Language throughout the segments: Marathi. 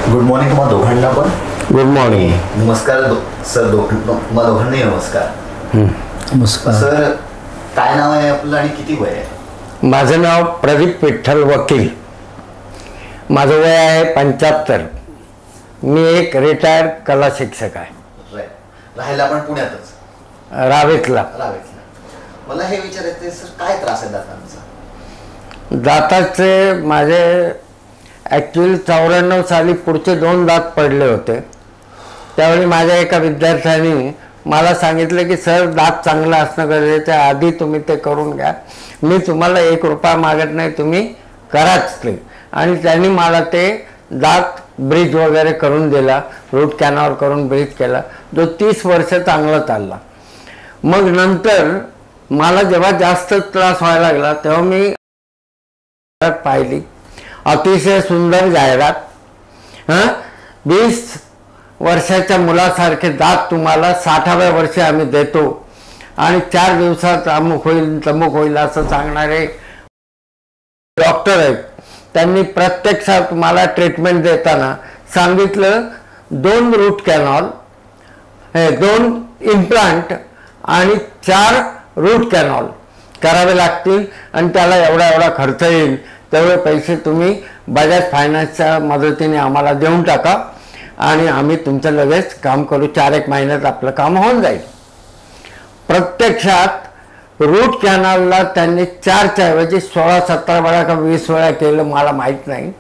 गुड मॉर्निंग तुम्हाला दोघांना पण. Good morning. नमस्कार सर. तुम्हाला दोघांनाही नमस्कार. नमस्कार सर. काय नाव आहे आपलं आणि किती वय आहे? माझं नाव प्रदीप विठ्ठल वकील. माझं वय आहे 75. मी एक रिटायर्ड कला शिक्षक आहे. राहायला पण पुण्यातच? रावेतला. मला हे विचारायचं सर, काय त्रास आहे दातांचा? दाताचे माझे ॲक्च्युली 94 साली पुढचे 2 दात पडले होते. त्यावेळी माझ्या एका विद्यार्थ्याने मला सांगितलं की सर, दात चांगला असणं गरजेचं आहे, आधी तुम्ही ते करून घ्या, मी तुम्हाला 1 रुपया मागत नाही, तुम्ही कराच ते. आणि त्यांनी मला ते दात ब्रिज वगैरे करून दिला, रूट कॅनॉल करून ब्रिज केला, जो 30 वर्ष चांगला चालला. मग नंतर मला जेव्हा जास्त त्रास व्हायला लागला तेव्हा मी पाहिली अतिशय सुंदर जाहिरात. 20 वर्षाच्या मुलासारखे दात तुम्हाला 60व्या वर्षी आम्ही देतो आणि 4 दिवसात अमुक होईल तमुक होईल असं सांगणारे डॉक्टर आहेत. त्यांनी प्रत्यक्षात मला ट्रीटमेंट देताना सांगितलं 2 रूट कॅनॉल, 2 इम्प्लांट आणि 4 रूट कॅनॉल करावे लागतील आणि त्याला एवढा खर्च येईल, तेवढे पैसे तुम्ही बजाज फायनान्सच्या मदतीने आम्हाला देऊन टाका आणि आम्ही तुमचं लगेच काम करू, 4-1 महिन्यात आपलं काम होऊन जाईल. प्रत्यक्षात रूट कॅनॉलला त्यांनी 4च्या ऐवजी 16-17 वेळा का 20 वेळा केलं, मला माहीत नाही.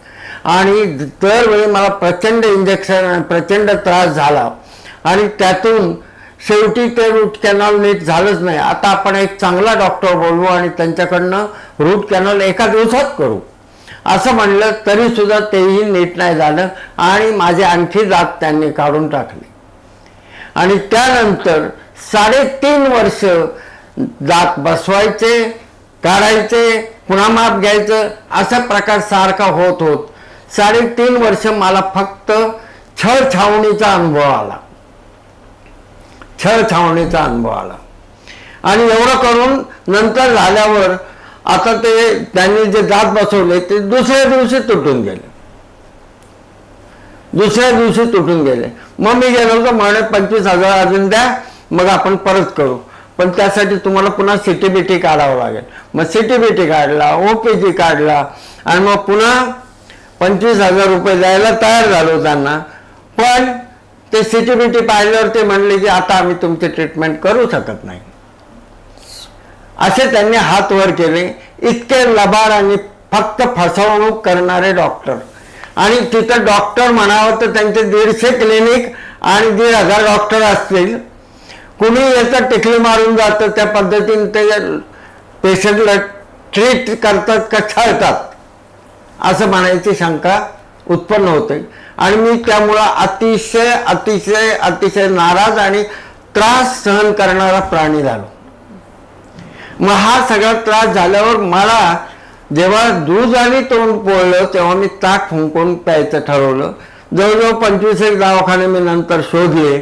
आणि दरवेळी मला प्रचंड इंजेक्शन आणि प्रचंड त्रास झाला आणि त्यातून शेवटी ते रूट कॅनॉल नीट झालंच नाही. आता आपण एक चांगला डॉक्टर बोलवू आणि त्यांच्याकडनं रूट कॅनॉल 1 दिवसात करू असं म्हणलं, तरीसुद्धा तेही नीट नाही झालं आणि माझे आणखी दात त्यांनी काढून टाकले. आणि त्यानंतर 3.5 वर्ष दात बसवायचे, काढायचे, पुन्हा माप घ्यायचं, असा प्रकार सारखा होत 3.5 वर्ष मला फक्त छळछावणीचा अनुभव आला. आणि एवढं करून नंतर झाल्यावर आता ते त्यांनी जे दात बसवले ते दुसऱ्या दिवशी तुटून गेले. मग मी गेलो तर म्हणे 25,000 अजून द्या, मग आपण परत करू, पण त्यासाठी तुम्हाला पुन्हा CTBT काढावं लागेल. मग CTBT काढला, OPG काढला आणि मग पुन्हा 25,000 रुपये द्यायला तयार झालो त्यांना. पण ते CTBT पाहिल्यावर ते म्हणले की आता आम्ही तुमची ट्रीटमेंट करू शकत नाही. असे त्यांनी हात वर केले. इतके लबाड आणि फक्त फसवणूक करणारे डॉक्टर. आणि तिथं डॉक्टर म्हणावं तर त्यांचे 150 क्लिनिक आणि 1,500 डॉक्टर असतील. कुणी याचं टिकली मारून जातं, त्या पद्धतीने ते पेशंटला ट्रीट करतात का छळतात असं म्हणायची शंका उत्पन्न होते. आणि मी त्यामुळं अतिशय नाराज आणि त्रास सहन करणारा प्राणी झालो. मग हा सगळा त्रास झाल्यावर मला जेव्हा दूध आणि तोंड पोळलं तेव्हा मी ताक फुंकून प्यायचं ठरवलं. जवळजवळ 25 दवाखाने मी नंतर शोधले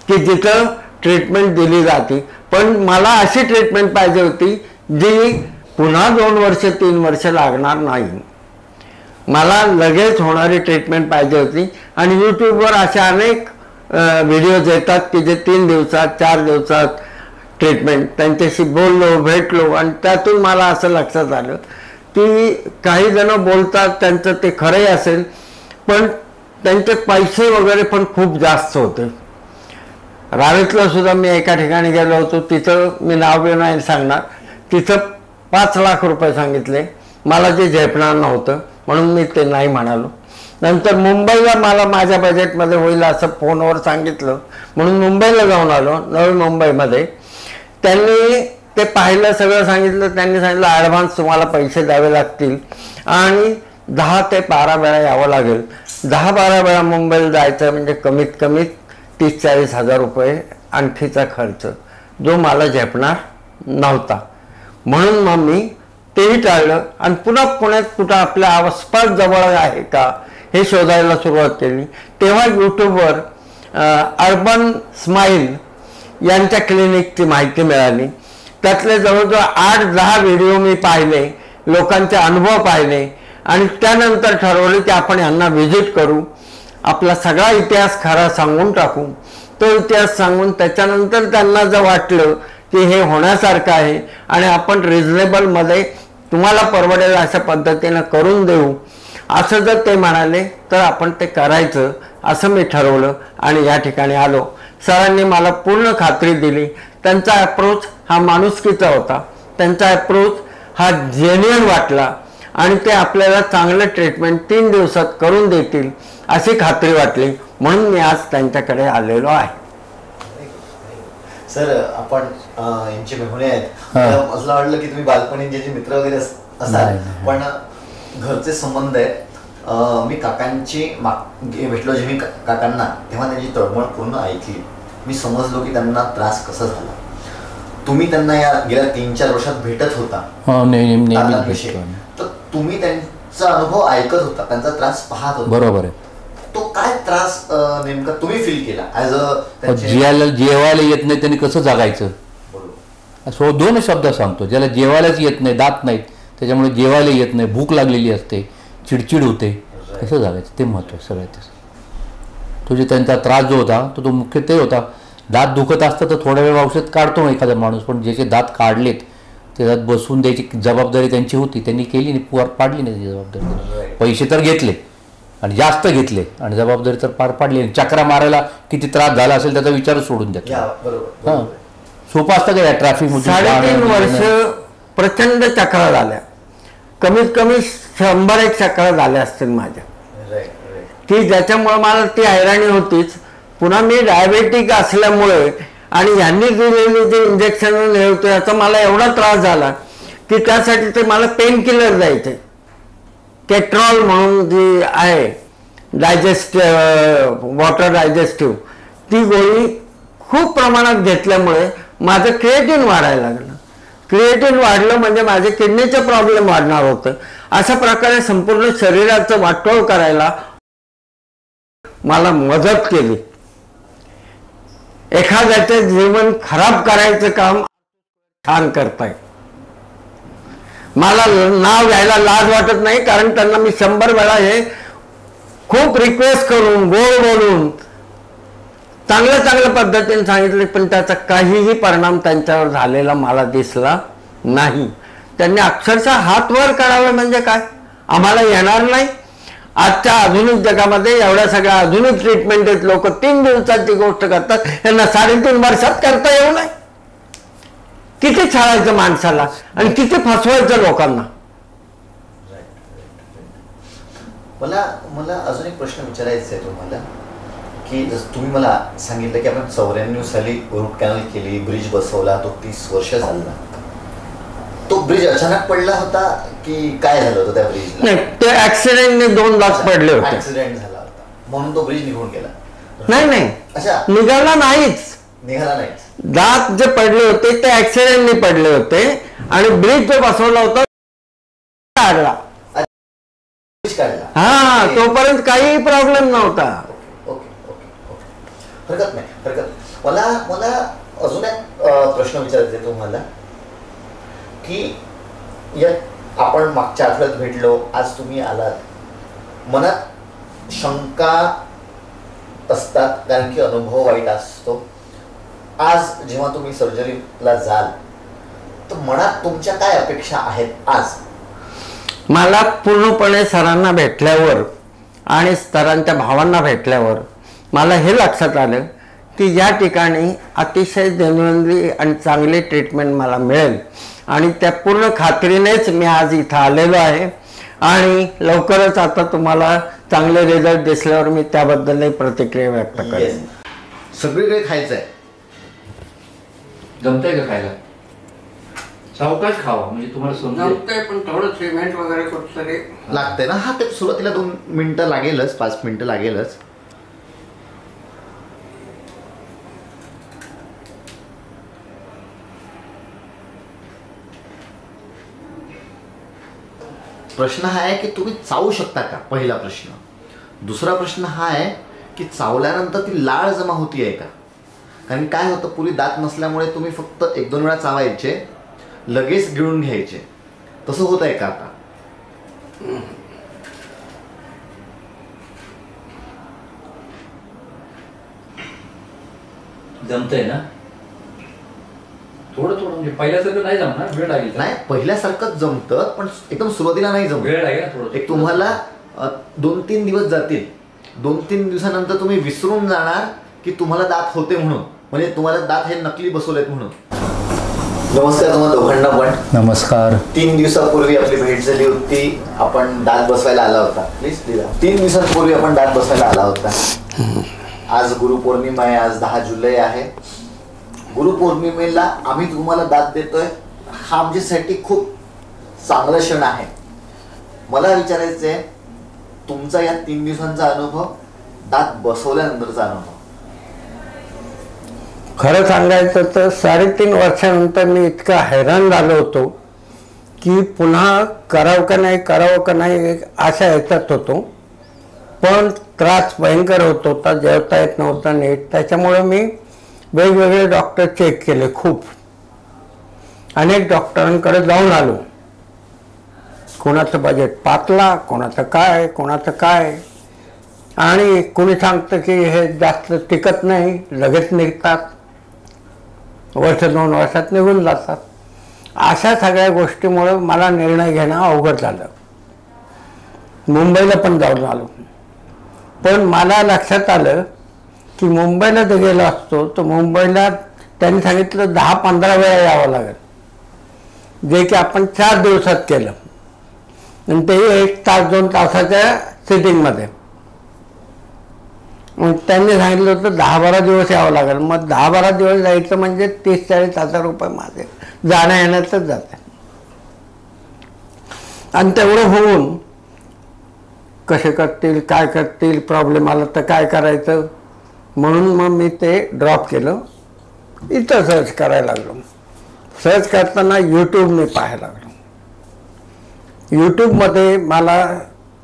की जिथं ट्रीटमेंट दिली जाते, पण मला अशी ट्रीटमेंट पाहिजे होती जी पुन्हा 2 वर्ष 3 वर्ष लागणार नाही. मला लगेच होणारी ट्रीटमेंट पाहिजे होती. आणि यूट्यूबवर अशा अनेक व्हिडिओज येतात की जे 3 दिवसात 4 दिवसात ट्रीटमेंट. त्यांच्याशी बोललो, भेटलो आणि त्यातून मला असं लक्षात आलं की काही जण बोलतात त्यांचं ते खरंही असेल, पण त्यांचे पैसे वगैरे पण खूप जास्त होते. रावेतला सुद्धा मी एका ठिकाणी गेलो होतो, तिथं मी नाव बी नाही सांगणार, तिथं 5 लाख रुपये सांगितले. मला ते झेपणार नव्हतं म्हणून मी ते नाही म्हणालो. नंतर मुंबईला मला माझ्या बजेटमध्ये होईल असं फोनवर सांगितलं म्हणून मुंबईला जाऊन आलो. नवी मुंबईमध्ये त्यांनी ते पाहिलं, सगळं सांगितलं. त्यांनी सांगितलं ॲडव्हान्स तुम्हाला पैसे द्यावे लागतील आणि 10 ते 12 वेळा यावं लागेल. 10-12 वेळा मुंबईला जायचं म्हणजे कमीत कमी 30-40 हजार रुपये आणखीचा खर्च, जो मला झेपणार नव्हता. म्हणून मग मी तेही टाळलं आणि पुन्हा पुण्यात कुठं आपल्या आसपास जवळ आहे का हे शोधायला सुरुवात केली. तेव्हा यूट्यूबवर अर्बन स्माईल यांच्या क्लिनिकची माहिती मिळाली. त्यातले जवळजवळ 8-10 व्हिडिओ मी पाहिले, लोकांचे अनुभव पाहिले आणि त्यानंतर ठरवलं की आपण यांना व्हिजिट करू आपला सगळा इतिहास खरा सांगून टाकू. तो इतिहास सांगून त्याच्यानंतर त्यांना जर वाटलं की हे होण्यासारखं आहे आणि आपण रिझनेबलमध्ये तुम्हाला परवडेल अशा पद्धतीनं करून देऊ असं जर ते म्हणाले तर आपण ते करायचं असं मी ठरवलं आणि या ठिकाणी आलो. सरांनी मला पूर्ण खात्री दिली. त्यांचा अप्रोच हा माणुसकीचा होता, त्यांचा अप्रोच हा जेन्युइन वाटला आणि ते आपल्याला चांगलं ट्रीटमेंट 3 दिवसात करून देतील अशी खात्री वाटली, म्हणून मी आज त्यांच्याकडे आलेलो आहे. सर आपण यांचे मेहुणे आहेत, असं वाटलं की तुम्ही बालपणी जे मित्र वगैरे असाल, पण घरचे संबंध आहेत. मी काकांची भेटलो जे मी काकांना, तेव्हा त्यांची तळमळ पूर्ण ऐकली. मी समजलो की त्यांना त्रास कसा झाला. तुम्ही त्यांना या गेल्या 3-4 वर्षात भेटत होता, तर तुम्ही त्यांचा अनुभव ऐकत होता, त्यांचा त्रास पाहत होता. बरोबर आहे. तो काय त्रास नेमका तुम्ही फील केला ॲज अ जेवायला येत नाही त्यांनी कसं जगायचं? सो 2 शब्द सांगतो. ज्याला जेवायलाच येत नाही, दात नाहीत, त्याच्यामुळे जेवायला येत नाही, भूक लागलेली असते, चिडचिड होते, कसं जगायचं ते महत्त्व सगळ्यात. तो जे त्यांचा त्रास जो होता तो मुख्य ते होता. दात दुखत असतं तर थोडा वेळ औषध काढतो एखादा माणूस, पण ज्याचे दात काढलेत ते दात बसवून द्यायची जबाबदारी त्यांची होती, त्यांनी केली नाही, पाडली नाही त्याची जबाबदारी. पैसे तर घेतले आणि जास्त घेतले आणि जबाबदारी तर पार पाडली. चक्रा मारायला किती त्रास झाला असेल त्याचा विचार सोडून द्या. हां, सोपं असतं का या ट्रॅफिक? 3.5 वर्ष प्रचंड चक्रा झाल्या, कमीत कमी 100 चक्रा झाल्या असतील माझ्या, की ज्याच्यामुळे मला ती हैराणी होतीच. पुन्हा मी डायबेटिक असल्यामुळे आणि यांनी दिलेली जे इंजेक्शन होते याचा मला एवढा त्रास झाला की त्यासाठी ते मला पेन किलर द्यायचे. केट्रॉल म्हणून जी आहे वॉटर डायजेस्टिव्ह, ती गोळी खूप प्रमाणात घेतल्यामुळे माझं क्रिएटिन वाढायला लागलं. क्रिएटिन वाढलं म्हणजे माझे किडनीचे प्रॉब्लेम वाढणार होतं. अशा प्रकारे संपूर्ण शरीराचं वाटोळ करायला मला मदत केली. एखाद्याचं जीवन खराब करायचं काम छान करताय. मला नाव घ्यायला लाज वाटत नाही, कारण त्यांना मी 100 वेळा हे खूप रिक्वेस्ट करून, गोड बोलून, चांगल्या पद्धतीने सांगितले, पण त्याचा काहीही परिणाम त्यांच्यावर झालेला मला दिसला नाही. त्यांनी अक्षरशः हात वर करावे म्हणजे काय, आम्हाला येणार नाही. आजच्या आधुनिक जगामध्ये एवढ्या सगळ्या आधुनिक ट्रीटमेंट आहेत, लोक 3 दिवसाची गोष्ट करतात, यांना 3.5 वर्षात करता येऊ नये. किती छळायचं माणसाला आणि किती फसवायचं लोकांना. मला अजून एक प्रश्न विचारायचा आहे तुम्हाला, की तुम्ही मला सांगितलं की आपण 94 साली रूट कॅनल केली, ब्रिज बसवला, तो 30 वर्ष झाला. तो ब्रिज अचानक पडला होता की काय झालं होतं त्या ब्रिजला? नाही, ते ऍक्सिडेंटने 2 लाख पडले होते. ऍक्सिडेंट झाला होता म्हणून तो ब्रिज निघून गेला? नाही, अच्छा, निघाला नाहीच. दात जे पडले होते ते ऍक्सिडेंटने पडले होते आणि ब्रिज जो बसवला होता काढला. हा, तोपर्यंत काही प्रॉब्लेम नव्हता. हरकत नाही. मला अजून एक प्रश्न विचारायचा तुम्हाला, की आपण मागच्या आठवड्यात भेटलो, आज तुम्ही आलात, मनात शंका असतात कारण की अनुभव वाईट असतो. आज जेव्हा तुम्ही सर्जरीला जाल तर मनात तुमच्या काय अपेक्षा आहेत? आज मला पूर्णपणे सरांना भेटल्यावर आणि सरांच्या भावांना भेटल्यावर मला हे लक्षात आलं की या ठिकाणी अतिशय जेन्युइनली आणि चांगली ट्रीटमेंट मला मिळेल आणि त्या पूर्ण खात्रीनेच मी आज इथं आलेलो आहे. आणि लवकरच आता तुम्हाला चांगले रिझल्ट दिसल्यावर मी त्याबद्दलही प्रतिक्रिया व्यक्त करेन. सगळीकडे खायचं आहे, जमतंय का खायला? सावकाश खावा म्हणजे तुम्हाला जमतंय, पण थोडं सिमेंट वगैरे कुठतरी लागतंय ना. हा, ते सुरुवातीला 2 मिनिटं लागेलच, 5 मिनिटं लागेलच. प्रश्न हा आहे की तुम्ही चावू शकता का, पहिला प्रश्न. दुसरा प्रश्न हा आहे की चावल्यानंतर ती लाळ जमा होतीये का? कारण काय होतं, पूर्वी दात नसल्यामुळे तुम्ही फक्त 1-2 वेळा चावायचे, लगेच गिळून घ्यायचे, तसं होत आहे का आता? जमतंय ना थोडं थोडं, म्हणजे पहिल्यासारखं नाही जमणार, वेळ लागेल. नाही, पहिल्यासारखंच जमतं, पण एकदम सुरुवातीला नाही जमत, वेळ लागेल थोडं. एक तुम्हाला 2-3 दिवस जातील. 2-3 दिवसानंतर तुम्ही विसरून जाणार की तुम्हाला दात होते म्हणून, म्हणजे तुम्हाला दात हे नकली बसवलेत म्हणून. नमस्कार तुम्हाला दोघांना पण. नमस्कार. 3 दिवसापूर्वी आपली भेट झाली होती, आपण दात बसवायला आला होता. प्लीज 3 दिवसांपूर्वी आपण दात बसवायला आला होता. आज गुरुपौर्णिमा आहे, आज 10 जुलै आहे. गुरुपौर्णिमेला आम्ही तुम्हाला दात देतोय, हा आमच्यासाठी खूप चांगला क्षण आहे. मला विचारायचं आहे तुमचा या 3 दिवसांचा अनुभव, दात बसवल्यानंतरचा अनुभव. खरं सांगायचं तर 3.5 वर्षानंतर मी इतका हैराण झालो होतो की पुन्हा करावं का नाही एक आशा ह्याच्यात होतो. पण त्रास भयंकर होत होता, जेवता येत नव्हता नीट. त्याच्यामुळे मी वेगवेगळे डॉक्टर चेक केले, खूप अनेक डॉक्टरांकडे जाऊन आलो. कोणाचं बजेट पातला, कोणाचं काय, आणि कोणी सांगतं की हे जास्त टिकत नाही, लगेच निघतात, 1-2 वर्षात निघून जातात. अशा सगळ्या गोष्टीमुळे मला निर्णय घेणं अवघड झालं. मुंबईला पण जाऊन आलो, पण मला लक्षात आलं की मुंबईला जर गेलो असतो तर मुंबईला त्यांनी सांगितलं 10-15 वेळा यावं लागेल, जे की आपण 4 दिवसात केलं, आणि ते 1 तास 2 तासाच्या सिटिंगमध्ये. मग त्यांनी सांगितलं होतं 10-12 दिवस यावं लागेल. मग 10-12 दिवस जायचं म्हणजे 30-40 हजार रुपये माझे जाण्या येण्यातच जाते. आणि तेवढं होऊन कसे करतील, काय करतील, प्रॉब्लेम आला तर काय करायचं, म्हणून मग मी ते ड्रॉप केलं. इथं सर्च करायला लागलो. सर्च करताना यूट्यूबने पाहायला लागलो. यूट्यूबमध्ये मला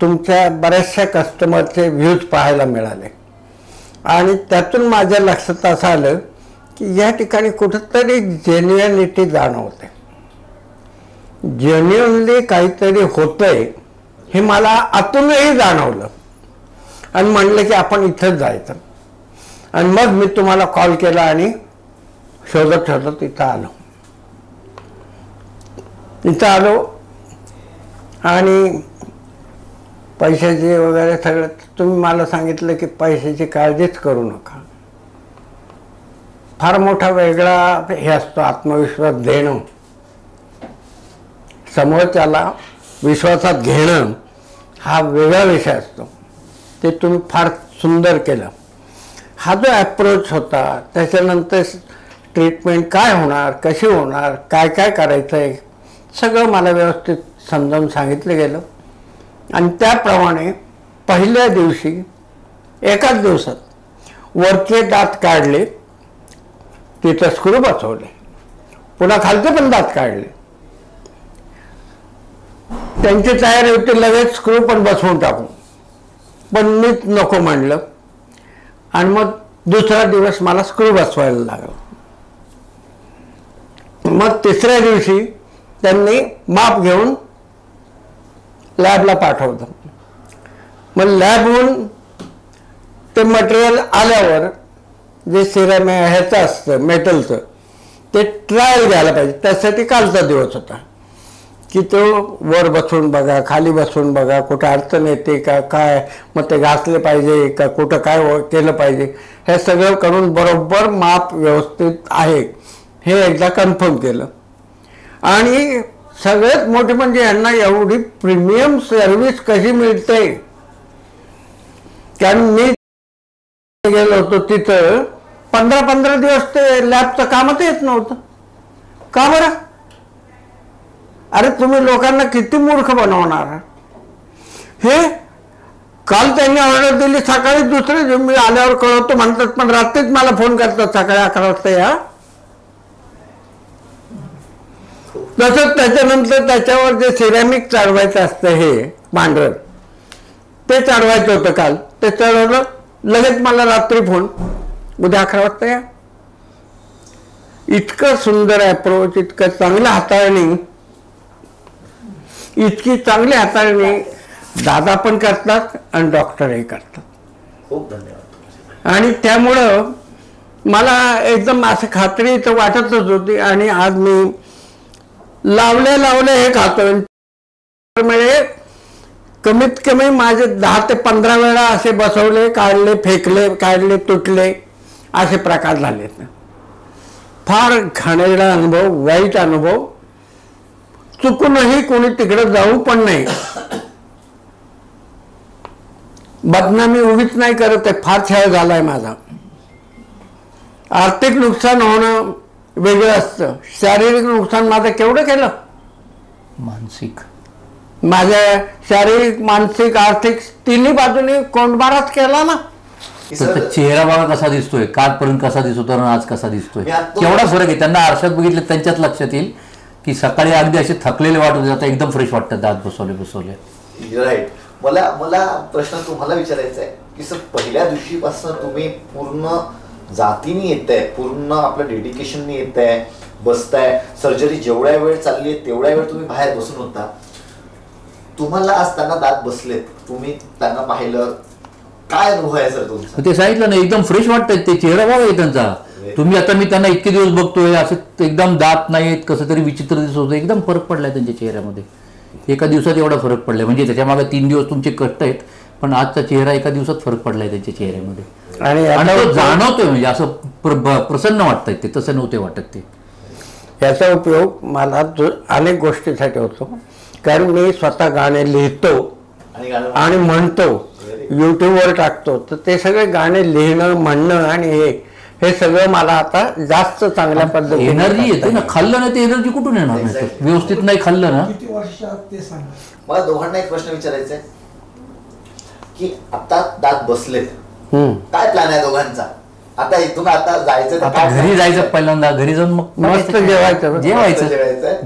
तुमच्या बऱ्याचशा कस्टमरचे व्ह्यूज पाहायला मिळाले, आणि त्यातून माझ्या लक्षात असं आलं की या ठिकाणी कुठंतरी जेन्युइनिटी जाणवते, जेन्युइनली काहीतरी होतंय हे मला आतूनही जाणवलं. आणि म्हणलं की आपण इथंच जायचं. आणि मग मी तुम्हाला कॉल केला आणि शोधत इथं आलो. आणि पैशाचे वगैरे सगळं तुम्ही मला सांगितलं की पैशाची काळजीच करू नका. फार मोठा वेगळा हे असतो आत्मविश्वास देणं, समोरच्याला विश्वासात घेणं, हा वेगळा विषय असतो. ते तुम्ही फार सुंदर केलं. हा जो ॲप्रोच होता, त्याच्यानंतर ट्रीटमेंट काय होणार, कशी होणार, काय करायचं आहे, सगळं मला व्यवस्थित समजावून सांगितलं गेलं. आणि त्याप्रमाणे पहिल्या दिवशी एकाच दिवसात वरचे दात काढले, तिथं स्क्रू बसवले, पुन्हा खालचे पण दात काढले. त्यांची तयारी होती लगेच स्क्रू पण बसवून टाकू, पण मीच नको म्हणलं. आणि मग दुसरा दिवस मला स्क्रू बसवायला लागला. मग तिसऱ्या दिवशी त्यांनी माप घेऊन लॅबला पाठवलं. मग लॅबहून ते मटेरियल आल्यावर जे सिरम ह्याचं असतं मेटलचं, ते ट्रायल घ्यायला पाहिजे. त्यासाठी कालचा दिवस होता की तो वर बसून बघा, खाली बसून बघा, कुठं अडचण येते का काय, मग ते घासले पाहिजे का, कुठं काय केलं पाहिजे, हे सगळं करून बरोबर माप व्यवस्थित आहे हे एकदा कन्फर्म केलं. आणि सगळ्यात मोठी म्हणजे यांना एवढी प्रीमियम सर्व्हिस कशी मिळते, कारण मी गेलो होतो तिथं 15-15 दिवस ते लॅबचं कामच येत नव्हतं. का बरं? अरे तुम्ही लोकांना किती मूर्ख बनवणार. हे काल त्यांनी ऑर्डर दिली, सकाळी दुसरे मी आल्यावर कळवतो म्हणतात, पण रात्रीच मला फोन करतात सकाळी 11 वाजता या. तसंच त्याच्यानंतर त्याच्यावर जे सिरॅमिक चढवायचं असतं, हे पांढरं, ते चढवायचं होतं काल. ते चढवलं, लगेच मला रात्री फोन, उद्या 11 वाजता या. इतकं सुंदर अप्रोच, इतकं चांगलं हाताळणी, इतकी चांगली हाताळणी दादा पण करतात आणि डॉक्टरही करतात. खूप धन्यवाद. आणि त्यामुळं मला एकदम असं खात्री तर वाटतच होती. आणि आज मी लावले हे खातो. म्हणजे कमीत कमी माझे 10 ते 15 वेळा असे बसवले, काढले, फेकले, काढले, तुटले असे प्रकार झाले. फार घाणेरडा अनुभव, वाईट अनुभव. चुकूनही कोणी तिकडे जाऊ पण नाही. बदनामी उगीच नाही करत आहे, फार छळ झालाय माझा. आर्थिक नुकसान होणं वेगळं असतं, शारीरिक नुकसान माझं केवढं केलं. मानसिक, माझ्या शारीरिक, मानसिक, आर्थिक तिन्ही बाजूने कोंडमाराच केला ना. चेहरा बघा कसा दिसतोय, कालपर्यंत कसा दिसत होता आणि आज कसा दिसतोय, केवढा फरक आहे. त्यांना आरशात बघितलं त्यांच्याच लक्षात येईल की सकाळी अगदी असे थकलेले वाटत होते, आता एकदम फ्रेश वाटतात दात बसवले. राईट. मला प्रश्न तुम्हाला विचारायचा आहे की सर, पहिल्या दिवशीपासून तुम्ही पूर्ण जातीने येत आहे, पूर्ण आपलं डेडिकेशनने येत आहे, बसताय, सर्जरी जेवढ्या वेळ चालली आहे तेवढ्या वेळ तुम्ही बाहेर बसून होता. तुम्हाला आज त्यांना दात बसलेत, तुम्ही त्यांना पाहिलं, काय अनुभव आहे सर तुमचा? ते सांगितलं ना, एकदम फ्रेश वाटतंय. ते चेहरा बघा त्यांचा. तुम्ही आता मी त्यांना इतके दिवस बघतोय, असं एकदम दात नाहीत, कसं तरी विचित्र दिसत होतं. एकदम फरक पडलाय त्यांच्या चेहऱ्यामध्ये. एका दिवसात एवढा फरक पडलाय. म्हणजे त्याच्या मागे 3 दिवस तुमचे कष्ट आहेत, पण आजचा चेहरा एका दिवसात फरक पडलाय त्यांच्या चेहऱ्यामध्ये. आणि जाणवतोय, म्हणजे असं प्रसन्न वाटतंय. ते तसं नव्हते वाटत. ते याचा उपयोग मला अनेक गोष्टीसाठी होतो. कारण मी स्वतः गाणे लिहितो आणि म्हणतो, यूट्यूबवर टाकतो. तर ते सगळे गाणे लिहिणं, म्हणणं आणि हे सगळं मला आता जास्त चांगल्या पद्धतीने एनर्जी येते ना. खाल्लं ना ते एनर्जी कुठून येणार? व्यवस्थित नाही खाल्लं ना. मला दोघांना एक प्रश्न विचारायचा आहे की आता दात बसलेत, काय प्लॅन आहे दोघांचा? आता इथून आता जायचं, घरी जायचं, पहिल्यांदा घरी जाऊन मग मस्त जेवायचं,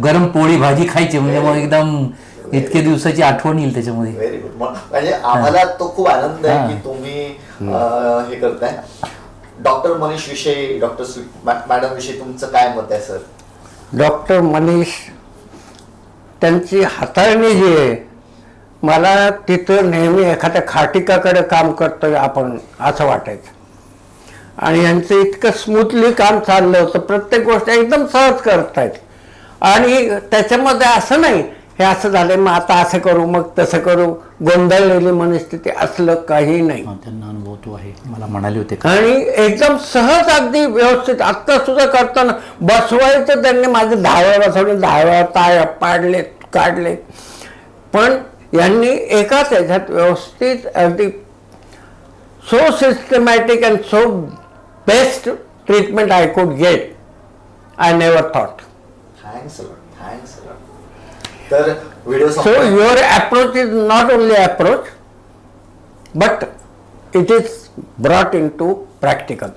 गरम पोळी भाजी खायची. म्हणजे मग एकदम इतके दिवसाची आठवण येईल त्याच्यामध्ये. Very good. म्हणजे आम्हाला तो खूप आनंद आहे की तुम्ही हे करताय. डॉक्टर मनीष विषयी, डॉक्टर मॅडम विषयी तुमचं काय मत आहे सर? डॉक्टर मनीष, त्यांची हाताळणी जी आहे, मला तिथं नेहमी एखाद्या खाटिकाकडे काम करतोय आपण असं वाटायचं. आणि यांचं इतकं स्मूथली काम चाललं होतं, प्रत्येक गोष्ट एकदम सहज करतायत. आणि त्याच्यामध्ये असं नाही हे असं झालंय मग आता असं करू, मग तसं करू, गोंधळलेली मनस्थिती असलं काही नाही. त्यांना अनुभव तो आहे, मला म्हणाले होते. आणि एकदम सहज, अगदी व्यवस्थित. आत्ता सुद्धा करताना बसवायचं त्यांनी माझे 10 वेळा बसवले, 10 वेळा ताय पाडले, काढले. पण यांनी एकाच ह्याच्यात व्यवस्थित, अगदी so systematic and so best treatment I could get. I never thought. Thanks thanks. तर video, so your approach is not only approach but it is brought into practical.